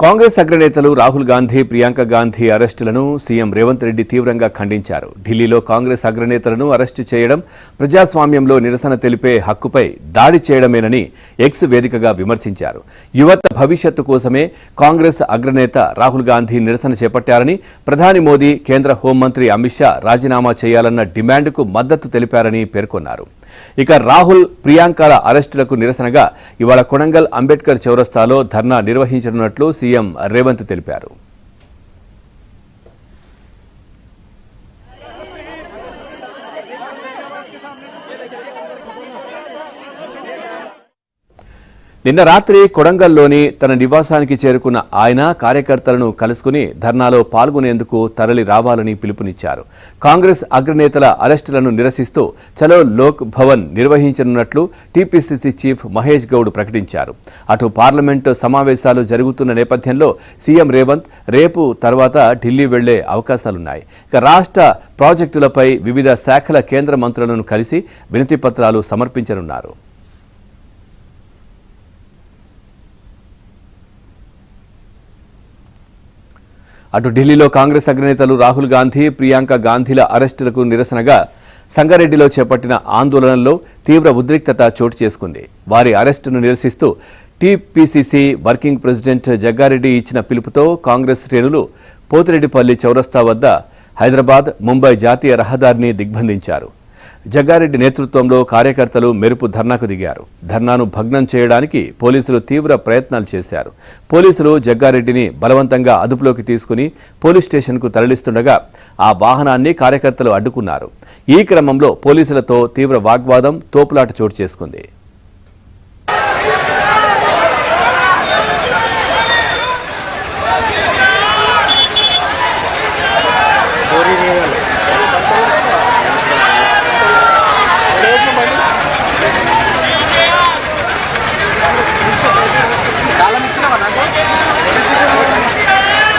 Congress అగ్రనేతలు Rahul Gandhi, Priyanka Gandhi అరెస్టులను CM Revanth Reddy తీవ్రంగా ఖండించారు. ఢిల్లీలో కాంగ్రెస్ అగ్రనేతలను అరెస్టు చేయడం ప్రజాస్వామ్యంలో నిరసన తెలిపే హక్కుపై దాడి చేయడమేనని ఎక్స్ వేదికగా విమర్శించారు. యువత భవిష్యత్తు కోసమే కాంగ్రెస్ అగ్రనేత రాహుల్ గాంధీ నిరసన చేపట్టారని, ప్రధాని మోదీ, కేంద్ర హోంమంత్రి అమిత్ షా రాజీనామా చేయాలన్న డిమాండ్కు మద్దతు తెలిపారని పేర్కొన్నారు. ఇక రాహుల్, ప్రియాంకల అరెస్టులకు నిరసనగా ఇవాళ కొడంగల్ అంబేద్కర్ చౌరస్తాలో ధర్నా నిర్వహించనున్నట్లు సీఎం రేవంత్ తెలిపారు. నిన్న రాత్రి కొడంగల్లోని తన నివాసానికి చేరుకున్న ఆయన కార్యకర్తలను కలుసుకుని ధర్నాలో పాల్గొనేందుకు తరలి రావాలని పిలుపునిచ్చారు. కాంగ్రెస్ అగ్రనేతల అరెస్టులను నిరసిస్తూ చలో లోక్ భవన్ నిర్వహించనున్నట్లు టీపీసీసీ చీఫ్ మహేష్ గౌడ్ ప్రకటించారు. అటు పార్లమెంటు సమావేశాలు జరుగుతున్న నేపథ్యంలో సీఎం రేవంత్ రేపు తర్వాత ఢిల్లీ వెళ్లే అవకాశాలున్నాయి. ఇక రాష్ట్ర ప్రాజెక్టులపై వివిధ శాఖల కేంద్ర మంత్రులను కలిసి వినతి పత్రాలు సమర్పించనున్నారు. అటు ఢిల్లీలో కాంగ్రెస్ అగ్రనేతలు రాహుల్ గాంధీ, ప్రియాంక గాంధీల అరెస్టులకు నిరసనగా సంగారెడ్డిలో చేపట్టిన ఆందోళనలో తీవ్ర ఉద్రిక్తత చోటు చేసుకుంది. వారి అరెస్టును నిరసిస్తూ టీపీసీసీ వర్కింగ్ ప్రెసిడెంట్ జగ్గారెడ్డి ఇచ్చిన పిలుపుతో కాంగ్రెస్ శ్రేణులు పోతిరెడ్డిపల్లి చౌరస్తా వద్ద హైదరాబాద్, ముంబై జాతీయ రహదారిని దిగ్బంధించారు. జగ్గారెడ్డి నేతృత్వంలో కార్యకర్తలు మెరుపు ధర్నాకు దిగారు. ధర్నాను భగ్నం చేయడానికి పోలీసులు తీవ్ర ప్రయత్నాలు చేశారు. పోలీసులు జగ్గారెడ్డిని బలవంతంగా అదుపులోకి తీసుకుని పోలీస్ స్టేషన్కు తరలిస్తుండగా ఆ వాహనాన్ని కార్యకర్తలు అడ్డుకున్నారు. ఈ క్రమంలో పోలీసులతో తీవ్ర వాగ్వాదం, తోపులాట చోటు చేసుకుంది.